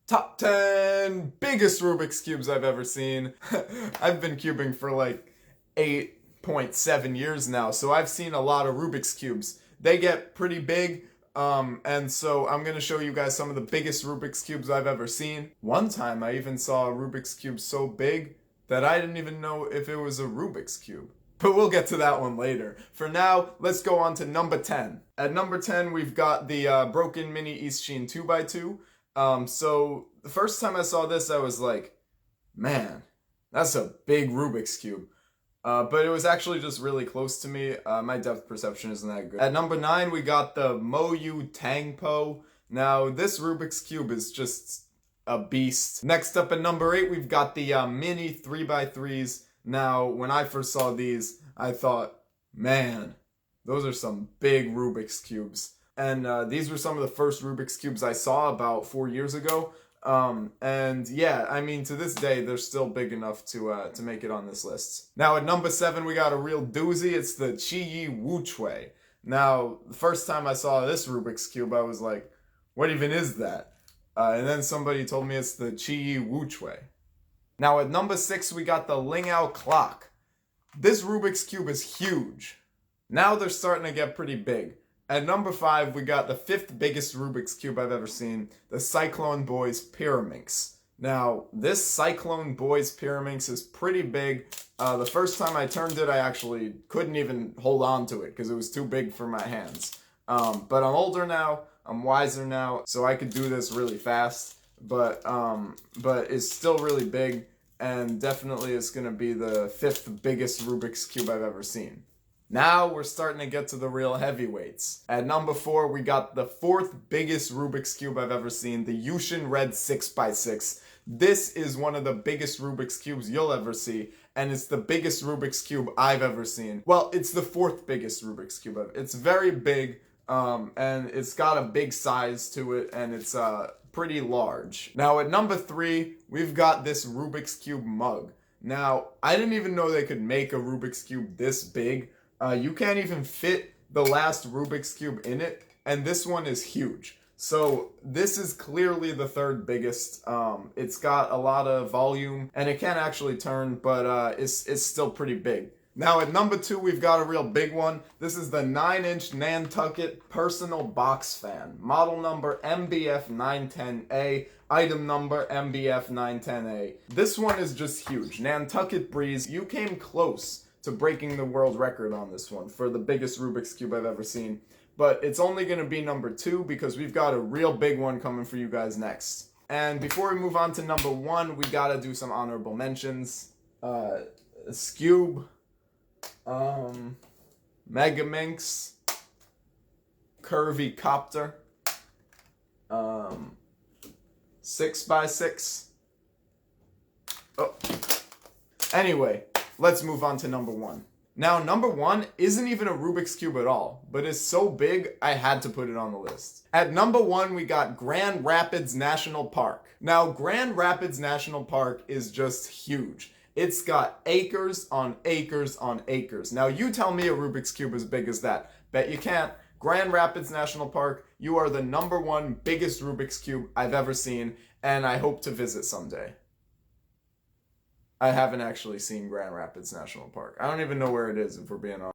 Top 10 biggest Rubik's Cubes I've ever seen. I've been cubing for like 8.7 years now, so I've seen a lot of Rubik's Cubes. They get pretty big, and so I'm gonna show you guys some of the biggest Rubik's Cubes I've ever seen. One time I even saw a Rubik's Cube so big that I didn't even know if it was a Rubik's Cube. But we'll get to that one later. For now, let's go on to number 10. At number 10, we've got the Broken Mini Eastsheen 2x2. So the first time I saw this, I was like, man, that's a big Rubik's Cube. But it was actually just really close to me. My depth perception isn't that good. At number 9, we got the Moyu Tangpo. Now, this Rubik's Cube is just a beast. Next up at number 8, we've got the Mini 3x3s. Now, when I first saw these, I thought, man, those are some big Rubik's Cubes. And these were some of the first Rubik's Cubes I saw about 4 years ago. And yeah, I mean, to this day, they're still big enough to make it on this list. Now, at number 7, we got a real doozy. It's the Qiyi Wuchui. Now, the first time I saw this Rubik's Cube, I was like, what even is that? And then somebody told me it's the Qiyi Wuchui. Now, at number 6, we got the Lingao Clock. This Rubik's Cube is huge. Now they're starting to get pretty big. At number 5, we got the 5th biggest Rubik's Cube I've ever seen, the Cyclone Boys Pyraminx. Now, this Cyclone Boys Pyraminx is pretty big. The first time I turned it, I actually couldn't even hold on to it because it was too big for my hands. But I'm older now, I'm wiser now, so I could do this really fast. But it's still really big, and definitely it's going to be the 5th biggest Rubik's Cube I've ever seen. Now we're starting to get to the real heavyweights. At number 4, we got the 4th biggest Rubik's Cube I've ever seen, the Yushin Red 6x6. This is one of the biggest Rubik's Cubes you'll ever see, and it's the biggest Rubik's Cube I've ever seen. Well, it's the 4th biggest Rubik's Cube ever. It's very big, and it's got a big size to it, and it's pretty large. Now at number 3, we've got this Rubik's Cube mug. Now, I didn't even know they could make a Rubik's Cube this big. You can't even fit the last Rubik's Cube in it, and this one is huge. So this is clearly the 3rd biggest. It's got a lot of volume, and it can't actually turn, but it's still pretty big. Now at number 2, we've got a real big one. This is the 9-inch Nantucket Personal Box Fan. Model number MBF910A. Item number MBF910A. This one is just huge. Nantucket Breeze, you came close to breaking the world record on this one for the biggest Rubik's Cube I've ever seen. But it's only going to be number 2 because we've got a real big one coming for you guys next. And before we move on to number 1, we got to do some honorable mentions. Scube, Megaminx, Curvy Copter, 6x6. Oh. Anyway, let's move on to number 1. Now, number 1 isn't even a Rubik's Cube at all, but it's so big, I had to put it on the list. At number 1, we got Grand Rapids National Park. Now, Grand Rapids National Park is just huge. It's got acres on acres on acres. Now, you tell me a Rubik's Cube as big as that. Bet you can't. Grand Rapids National Park, you are the number 1 biggest Rubik's Cube I've ever seen, and I hope to visit someday. I haven't actually seen Grand Rapids National Park. I don't even know where it is, if we're being honest.